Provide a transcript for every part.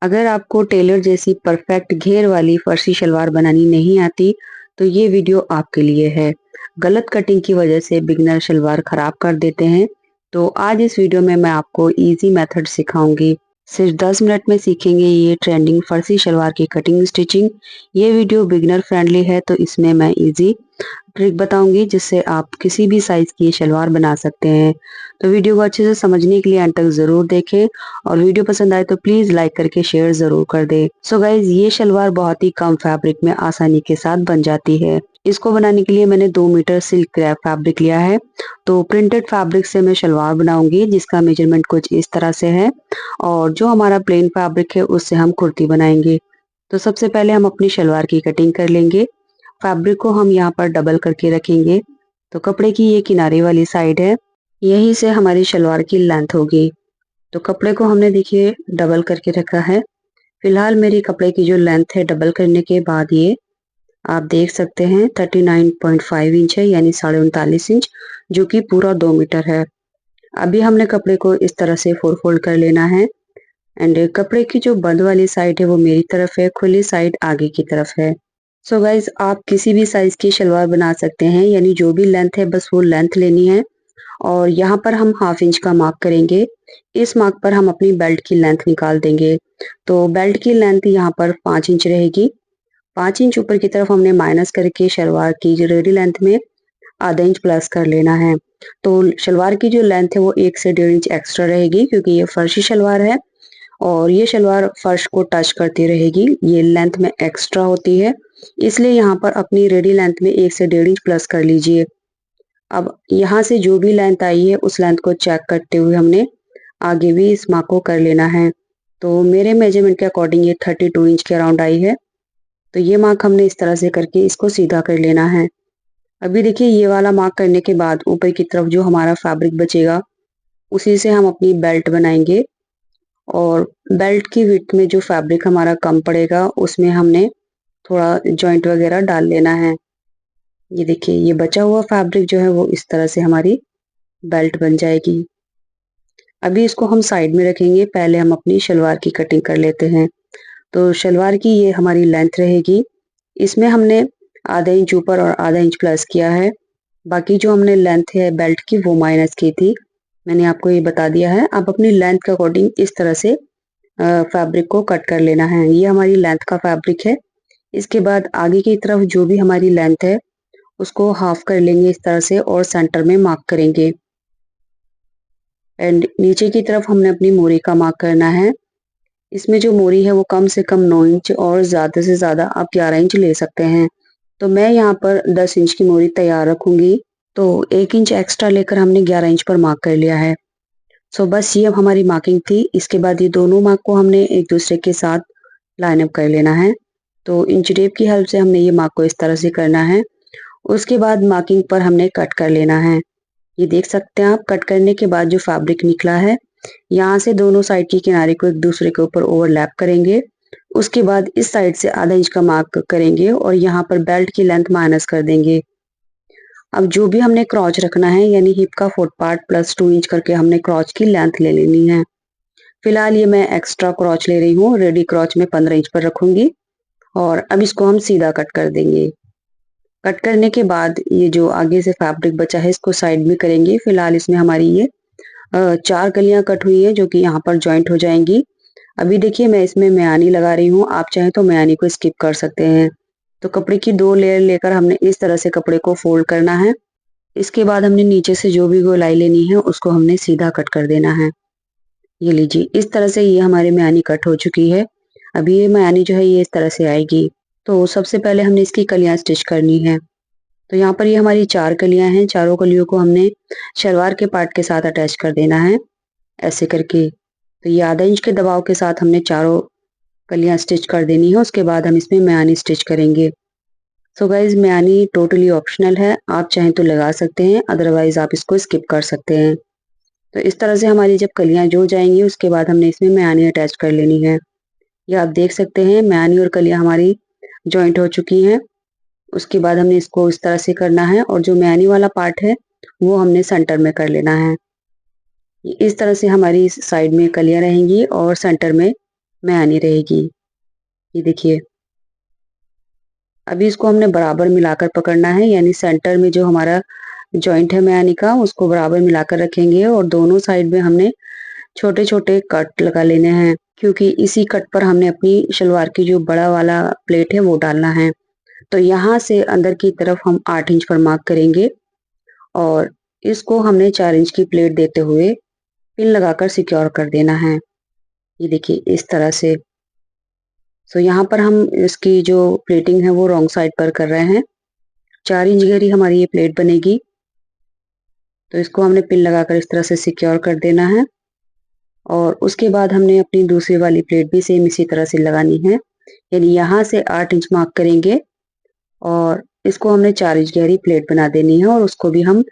अगर आपको टेलर जैसी परफेक्ट घेर वाली फर्सी शलवार बनानी नहीं आती, तो ये वीडियो आपके लिए है। गलत कटिंग की वजह से बिगनर शलवार खराब कर देते हैं। तो आज इस वीडियो में मैं आपको इजी मेथड सिखाऊंगी। सिर्फ 10 मिनट में सीखेंगे ये ट्रेंडिंग फर्सी शलवार की कटिंग स्टिचिंग। ये वीडियो बिगनर फ्रेंडली है, तो इसमें मैं इजी ट्रिक बताऊंगी जिससे आप किसी भी साइज की शलवार बना सकते हैं। तो वीडियो को अच्छे से समझने के लिए अंत तक जरूर देखें, और वीडियो पसंद आए तो प्लीज लाइक करके शेयर जरूर कर दे। सो गाइज, ये शलवार बहुत ही कम फैब्रिक में आसानी के साथ बन जाती है। इसको बनाने के लिए मैंने 2 मीटर सिल्क क्रैप फैब्रिक लिया है। तो प्रिंटेड फैब्रिक से मैं शलवार बनाऊंगी जिसका मेजरमेंट कुछ इस तरह से है, और जो हमारा प्लेन फैब्रिक है उससे हम कुर्ती बनाएंगे। तो सबसे पहले हम अपनी शलवार की कटिंग कर लेंगे। फैब्रिक को हम यहाँ पर डबल करके रखेंगे। तो कपड़े की ये किनारे वाली साइड है, यहीं से हमारी शलवार की लेंथ होगी। तो कपड़े को हमने देखिए डबल करके रखा है। फिलहाल मेरी कपड़े की जो लेंथ है डबल करने के बाद ये आप देख सकते हैं 39.5 इंच है, यानी 39.5 इंच, जो कि पूरा 2 मीटर है। अभी हमने कपड़े को इस तरह से 4 फोल्ड कर लेना है। एंड कपड़े की जो बंद वाली साइड है वो मेरी तरफ है, खुली साइड आगे की तरफ है। सो गाइज, आप किसी भी साइज की शलवार बना सकते हैं, यानी जो भी लेंथ है बस वो लेंथ लेनी है। और यहाँ पर हम हाफ इंच का मार्क करेंगे। इस मार्क पर हम अपनी बेल्ट की लेंथ निकाल देंगे। तो बेल्ट की लेंथ यहाँ पर 5 इंच रहेगी। 5 इंच ऊपर की तरफ हमने माइनस करके शलवार की जो रेडी लेंथ में आधा इंच प्लस कर लेना है। तो शलवार की जो लेंथ है वो 1 से 1.5 इंच एक्स्ट्रा रहेगी, क्योंकि ये फर्शी शलवार है और ये शलवार फर्श को टच करती रहेगी। ये लेंथ में एक्स्ट्रा होती है, इसलिए यहाँ पर अपनी रेडी लेंथ में 1 से 1.5 इंच प्लस कर लीजिए। अब यहाँ से जो भी लेंथ आई है उस लेंथ को चेक करते हुए हमने आगे भी इस मार्क को कर लेना है। तो मेरे मेजरमेंट के अकॉर्डिंग ये 32 इंच के अराउंड आई है। तो ये मार्क हमने इस तरह से करके इसको सीधा कर लेना है। अभी देखिए, ये वाला मार्क करने के बाद ऊपर की तरफ जो हमारा फैब्रिक बचेगा उसी से हम अपनी बेल्ट बनाएंगे। और बेल्ट की विड्थ में जो फैब्रिक हमारा कम पड़ेगा उसमें हमने थोड़ा जॉइंट वगैरह डाल लेना है। ये देखिए, ये बचा हुआ फैब्रिक जो है वो इस तरह से हमारी बेल्ट बन जाएगी। अभी इसको हम साइड में रखेंगे, पहले हम अपनी शलवार की कटिंग कर लेते हैं। तो शलवार की ये हमारी लेंथ रहेगी। इसमें हमने आधा इंच ऊपर और आधा इंच प्लस किया है। बाकी जो हमने लेंथ है बेल्ट की वो माइनस की थी, मैंने आपको ये बता दिया है। अब अपनी लेंथ के अकॉर्डिंग इस तरह से फैब्रिक को कट कर लेना है। ये हमारी लेंथ का फैब्रिक है। इसके बाद आगे की तरफ जो भी हमारी लेंथ है उसको हाफ कर लेंगे इस तरह से, और सेंटर में मार्क करेंगे। एंड नीचे की तरफ हमने अपनी मोरी का मार्क करना है। इसमें जो मोरी है वो कम से कम 9 इंच और ज़्यादा से ज़्यादा आप 11 इंच ले सकते हैं। तो मैं यहाँ पर 10 इंच की मोरी तैयार रखूंगी। तो 1 इंच एक्स्ट्रा लेकर हमने 11 इंच पर मार्क कर लिया है। सो बस ये अब हमारी मार्किंग थी। इसके बाद ये दोनों मार्क को हमने एक दूसरे के साथ लाइन अप कर लेना है। तो इंच टेप की हेल्प से हमने ये मार्क को इस तरह से करना है। उसके बाद मार्किंग पर हमने कट कर लेना है। ये देख सकते हैं आप, कट करने के बाद जो फैब्रिक निकला है, यहाँ से दोनों साइड के किनारे को एक दूसरे के ऊपर ओवरलैप करेंगे। उसके बाद इस साइड से आधा इंच का मार्क करेंगे और यहाँ पर बेल्ट की लेंथ माइनस कर देंगे। अब जो भी हमने क्रॉच रखना है, यानी हिप का फोर्थ पार्ट प्लस 2 इंच करके हमने क्रॉच की लेंथ ले लेनी है। फिलहाल ये मैं एक्स्ट्रा क्रॉच ले रही हूँ, रेडी क्रॉच में 15 इंच पर रखूंगी। और अब इसको हम सीधा कट कर देंगे। कट करने के बाद ये जो आगे से फैब्रिक बचा है इसको साइड में करेंगे। फिलहाल इसमें हमारी ये 4 कलियां कट हुई है जो कि यहाँ पर जॉइंट हो जाएंगी। अभी देखिए, मैं इसमें म्यानी लगा रही हूँ, आप चाहें तो म्यानी को स्किप कर सकते हैं। तो कपड़े की 2 लेयर लेकर हमने इस तरह से कपड़े को फोल्ड करना है। इसके बाद हमने नीचे से जो भी गोलाई लेनी है उसको हमने सीधा कट कर देना है। ये लीजिए, इस तरह से ये हमारी म्यानी कट हो चुकी है। अभी ये म्यानी जो है ये इस तरह से आएगी। तो सबसे पहले हमने इसकी कलियां स्टिच करनी है। तो यहाँ पर ये हमारी 4 कलियां हैं। चारों कलियों को हमने शलवार के पार्ट के साथ अटैच कर देना है, ऐसे करके। तो ये आधा इंच के दबाव के साथ हमने चारों कलियां स्टिच कर देनी है। उसके बाद हम इसमें म्यानी स्टिच करेंगे। सो गाइज, म्यानी टोटली ऑप्शनल है, आप चाहें तो लगा सकते हैं, अदरवाइज आप इसको स्किप कर सकते हैं। तो इस तरह से हमारी जब कलियां जुड़ जाएंगी उसके बाद हमने इसमें म्यानी अटैच कर लेनी है। ये आप देख सकते हैं म्यानी और कलियां हमारी जॉइंट हो चुकी हैं। उसके बाद हमने इसको इस तरह से करना है, और जो म्यानी वाला पार्ट है वो हमने सेंटर में कर लेना है। इस तरह से हमारी साइड में कलियां रहेंगी और सेंटर में मैनी रहेगी। ये देखिए, अभी इसको हमने बराबर मिलाकर पकड़ना है, यानी सेंटर में जो हमारा जॉइंट है मैनी का उसको बराबर मिलाकर रखेंगे और दोनों साइड में हमने छोटे-छोटे कट लगा लेने हैं, क्योंकि इसी कट पर हमने अपनी सलवार की जो बड़ा वाला प्लेट है वो डालना है। तो यहाँ से अंदर की तरफ हम 8 इंच पर मार्क करेंगे और इसको हमने 4 इंच की प्लेट देते हुए पिन लगाकर सिक्योर कर देना है। ये देखिए इस तरह से। तो यहाँ पर हम इसकी जो प्लेटिंग है वो रॉन्ग साइड पर कर रहे हैं। 4 इंच गहरी हमारी ये प्लेट बनेगी। तो इसको हमने पिन लगाकर इस तरह से सिक्योर कर देना है और उसके बाद हमने अपनी दूसरी वाली प्लेट भी सेम इसी तरह से लगानी है। यानी यहाँ से 8 इंच मार्क करेंगे और इसको हमने 4 इंच गहरी प्लेट बना देनी है और उसको भी हम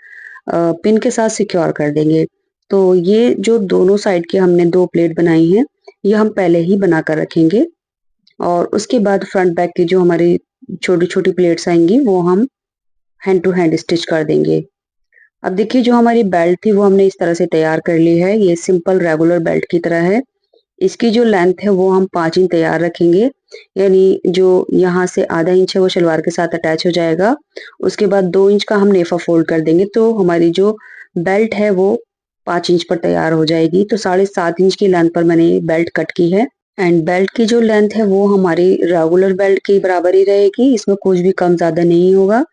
पिन के साथ सिक्योर कर देंगे। तो ये जो दोनों साइड की हमने 2 प्लेट बनाई हैं, ये हम पहले ही बना कर रखेंगे और उसके बाद फ्रंट बैक की जो हमारी छोटी-छोटी प्लेट्स आएँगी वो हम हैंड टू हैंड स्टिच कर देंगे। अब देखिए जो हमारी बेल्ट थी वो हमने इस तरह से तैयार कर ली है। ये सिंपल रेगुलर बेल्ट की तरह है। इसकी जो लेंथ है वो हम 5 इंच तैयार रखेंगे। यानी जो यहाँ से आधा इंच है वो सलवार के साथ अटैच हो जाएगा। उसके बाद 2 इंच का हम नेफा फोल्ड कर देंगे तो हमारी जो बेल्ट है वो 5 इंच पर तैयार हो जाएगी। तो 7.5 इंच की लेंथ पर मैंने बेल्ट कट की है एंड बेल्ट की जो लेंथ है वो हमारी रेगुलर बेल्ट के बराबर ही रहेगी। इसमें कुछ भी कम ज़्यादा नहीं होगा।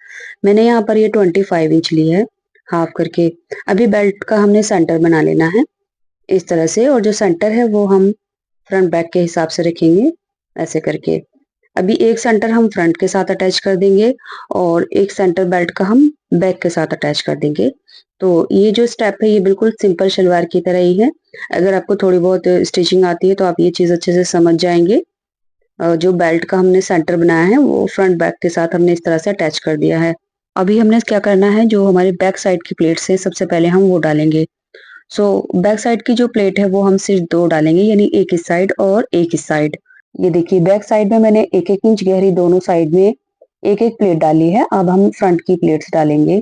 मैंने यहाँ पर ये 25 इंच ली है, हाफ करके। अभी बेल्ट का हमने सेंटर बना लेना है इस तरह से और जो सेंटर है वो हम फ्रंट बैक के हिसाब से रखेंगे ऐसे करके। अभी एक सेंटर हम फ्रंट के साथ अटैच कर देंगे और एक सेंटर बेल्ट का हम बैक के साथ अटैच कर देंगे। तो ये जो स्टेप है ये बिल्कुल सिंपल सलवार की तरह ही है। अगर आपको थोड़ी बहुत स्टिचिंग आती है तो आप ये चीज़ अच्छे से समझ जाएँगे। जो बेल्ट का हमने सेंटर बनाया है वो फ्रंट बैक के साथ हमने इस तरह से अटैच कर दिया है। अभी हमने क्या करना है, जो हमारे बैक साइड की प्लेट्स है सबसे पहले हम वो डालेंगे। सो बैक साइड की जो प्लेट है वो हम सिर्फ 2 डालेंगे, यानी एक इस साइड और एक इस साइड। ये देखिए बैक साइड में मैंने 1-1 इंच गहरी दोनों साइड में एक-एक प्लेट डाली है। अब हम फ्रंट की प्लेट्स डालेंगे।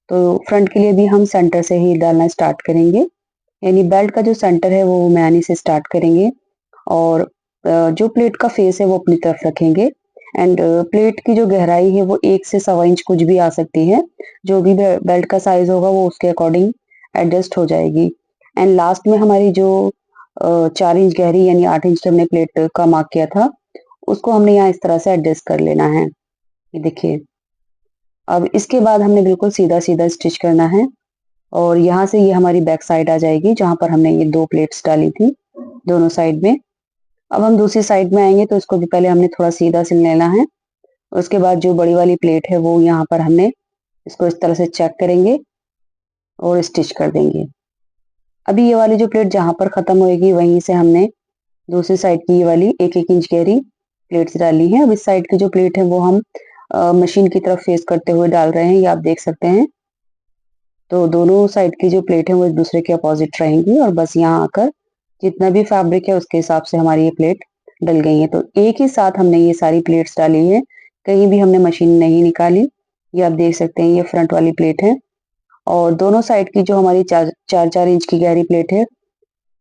तो फ्रंट के लिए भी हम सेंटर से ही डालना स्टार्ट करेंगे। यानी बेल्ट का जो सेंटर है वो मैनी से स्टार्ट करेंगे और जो प्लेट का फेस है वो अपनी तरफ रखेंगे एंड प्लेट की जो गहराई है वो 1 से सवा इंच कुछ भी आ सकती है। जो भी बेल्ट का साइज होगा वो उसके अकॉर्डिंग एडजस्ट हो जाएगी। एंड लास्ट में हमारी जो 4 इंच गहरी यानी 8 इंच हमने प्लेट का मार्क किया था, उसको हमने यहाँ इस तरह से एडजस्ट कर लेना है। ये देखिए, अब इसके बाद हमने बिल्कुल सीधा-सीधा स्टिच करना है और यहाँ से ये हमारी बैक साइड आ जाएगी जहाँ पर हमने ये 2 प्लेट्स डाली थी, दोनों साइड में। अब हम दूसरी साइड में आएँगे तो इसको भी पहले हमने थोड़ा सीधा सिल लेना है। उसके बाद जो बड़ी वाली प्लेट है वो यहाँ पर हमने इसको इस तरह से चेक करेंगे और स्टिच कर देंगे। अभी ये वाली जो प्लेट जहाँ पर खत्म होएगी वहीं से हमने दूसरी साइड की ये वाली 1-1 इंच गहरी प्लेट्स डाली हैं। अब इस साइड की जो प्लेट है वो हम मशीन की तरफ फेस करते हुए डाल रहे हैं, ये आप देख सकते हैं। तो दोनों साइड की जो प्लेट है वो एक दूसरे के अपोजिट रहेंगी और बस यहाँ आकर जितना भी फैब्रिक है उसके हिसाब से हमारी ये प्लेट डल गई है। तो एक ही साथ हमने ये सारी प्लेट्स डाली है, कहीं भी हमने मशीन नहीं निकाली। ये आप देख सकते हैं, ये फ्रंट वाली प्लेट है और दोनों साइड की जो हमारी 4-4 इंच की गहरी प्लेट है,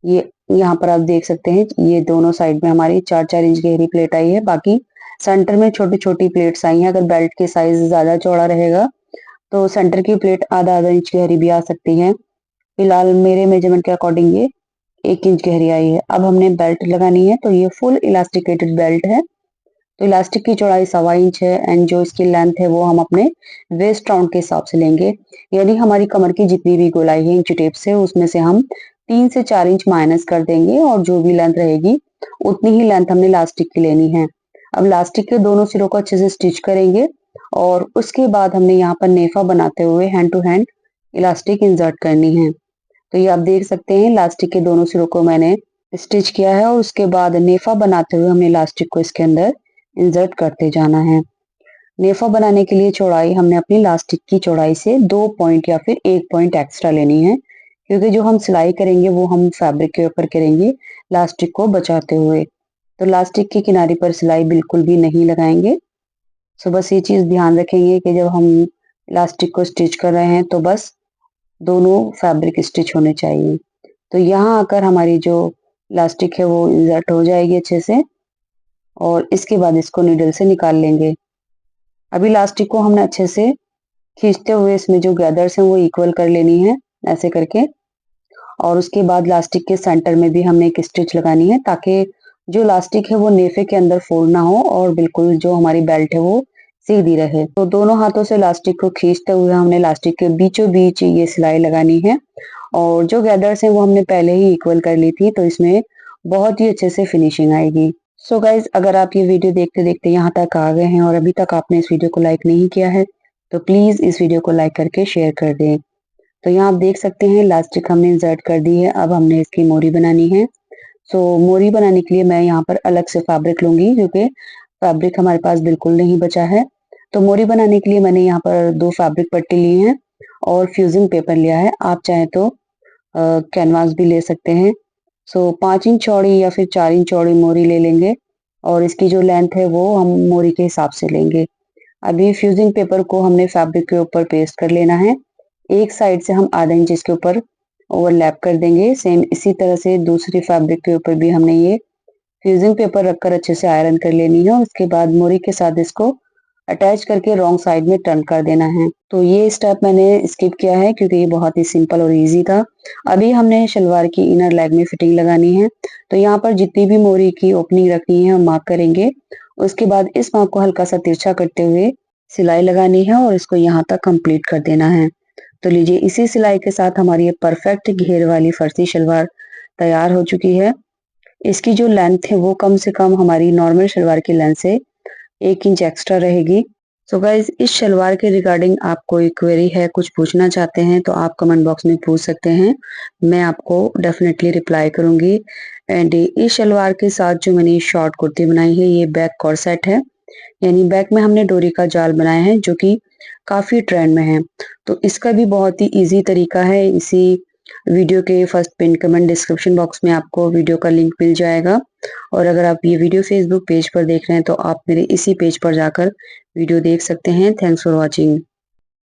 ये यहाँ पर आप देख सकते हैं, ये दोनों साइड में हमारी 4-4 इंच गहरी प्लेट आई है। बाकी सेंटर में छोटी-छोटी प्लेट्स आई हैं। अगर बेल्ट के साइज ज़्यादा चौड़ा रहेगा तो सेंटर की प्लेट आधा-आधा इंच गहरी भी आ सकती है। फिलहाल मेरे मेजरमेंट के अकॉर्डिंग ये 1 इंच गहरी आई है। अब हमने बेल्ट लगानी है तो ये फुल इलास्टिकेटेड बेल्ट है। तो इलास्टिक की चौड़ाई 1.25 इंच है एंड जो इसकी लेंथ है वो हम अपने वेस्ट राउंड के हिसाब से लेंगे। यानी हमारी कमर की जितनी भी गोलाई है इंची टेप से उसमें से हम 3 से 4 इंच माइनस कर देंगे और जो भी लेंथ रहेगी उतनी ही लेंथ हमने इलास्टिक की लेनी है। अब इलास्टिक के दोनों सिरों को अच्छे से स्टिच करेंगे और उसके बाद हमने यहाँ पर नेफा बनाते हुए hand to hand elastic insert करनी है। तो ये आप देख सकते हैं, इलास्टिक के दोनों सिरों को मैंने स्टिच किया है और उसके बाद नेफा बनाते हुए हमने इलास्टिक को इसके अंदर इंसर्ट करते जाना है। नेफा बनाने के लिए चौड़ाई हमने अपनी इलास्टिक की चौड़ाई से 2 पॉइंट या फिर 1 पॉइंट एक्स्ट्रा लेनी है, क्योंकि जो हम सिलाई करेंगे वो हम फैब्रिक के ऊपर करेंगे इलास्टिक को बचाते हुए। तो इलास्टिक की किनारे पर सिलाई बिल्कुल भी नहीं लगाएंगे। सो बस ये चीज़ ध्यान रखेंगे कि जब हम इलास्टिक को स्टिच कर रहे हैं तो बस दोनों फैब्रिक स्टिच होने चाहिए। तो यहाँ आकर हमारी जो इलास्टिक है वो इंसर्ट हो जाएगी अच्छे से और इसके बाद इसको नीडल से निकाल लेंगे। अभी इलास्टिक को हमने अच्छे से खींचते हुए इसमें जो गैदर्स हैं वो इक्वल कर लेनी है ऐसे करके, और उसके बाद इलास्टिक के सेंटर में भी हमने एक स्टिच लगानी है ताकि जो इलास्टिक है वो नेफे के अंदर फोल्ड ना हो और बिल्कुल जो हमारी बेल्ट है वो सीधी रहे। तो दोनों हाथों से इलास्टिक को खींचते हुए हमने इलास्टिक के बीचों बीच ये सिलाई लगानी है और जो गैदर्स हैं वो हमने पहले ही इक्वल कर ली थी, तो इसमें बहुत ही अच्छे से फिनिशिंग आएगी। सो गाइज, अगर आप ये वीडियो देखते देखते यहाँ तक आ गए हैं और अभी तक आपने इस वीडियो को लाइक नहीं किया है तो प्लीज इस वीडियो को लाइक करके शेयर कर दें। तो यहाँ आप देख सकते हैं इलास्टिक हमने इंसर्ट कर दी है। अब हमने इसकी मोरी बनानी है। सो मोरी बनाने के लिए मैं यहाँ पर अलग से फैब्रिक लूंगी क्योंकि फैब्रिक हमारे पास बिल्कुल नहीं बचा है। तो मोरी बनाने के लिए मैंने यहाँ पर 2 फैब्रिक पट्टी ली है और फ्यूजिंग पेपर लिया है। आप चाहे तो कैनवास भी ले सकते हैं। सो 5 इंच चौड़ी या फिर 4 इंच चौड़ी मोरी ले लेंगे और इसकी जो लेंथ है वो हम मोरी के हिसाब से लेंगे। अभी फ्यूजिंग पेपर को हमने फैब्रिक के ऊपर पेस्ट कर लेना है। एक साइड से हम आधा इंच इसके ऊपर ओवरलैप कर देंगे। सेम इसी तरह से दूसरी फैब्रिक के ऊपर भी हमने ये फ्यूजिंग पेपर रखकर अच्छे से आयरन कर लेनी है और उसके बाद मोरी के साथ इसको अटैच करके रॉन्ग साइड में टर्न कर देना है। तो ये स्टेप मैंने स्किप किया है क्योंकि ये बहुत ही सिंपल और इजी था। अभी हमने शलवार की इनर लेग में फिटिंग लगानी है। तो यहाँ पर जितनी भी मोरी की ओपनिंग रखनी है हम मार्क करेंगे। उसके बाद इस मार्क को हल्का सा तिरछा करते हुए सिलाई लगानी है और इसको यहाँ तक कंप्लीट कर देना है। तो लीजिए, इसी सिलाई के साथ हमारी ये परफेक्ट घेर वाली फर्सी शलवार तैयार हो चुकी है। इसकी जो लेंथ है वो कम से कम हमारी नॉर्मल शलवार की लेंथ से 1 इंच एक्स्ट्रा रहेगी। सो गाइज, इस शलवार के रिगार्डिंग आप कोई क्वेरी है, कुछ पूछना चाहते हैं तो आप कमेंट बॉक्स में पूछ सकते हैं। मैं आपको डेफिनेटली रिप्लाई करूंगी। एंड इस शलवार के साथ जो मैंने शॉर्ट कुर्ती बनाई है ये बैक कॉर्सेट है, यानी बैक में हमने डोरी का जाल बनाया है जो कि काफी ट्रेंड में है। तो इसका भी बहुत ही इजी तरीका है। इसी वीडियो के first pin comment description box में आपको वीडियो का लिंक मिल जाएगा और अगर आप ये वीडियो फेसबुक पेज पर देख रहे हैं तो आप मेरे इसी पेज पर जाकर वीडियो देख सकते हैं। Thanks for watching.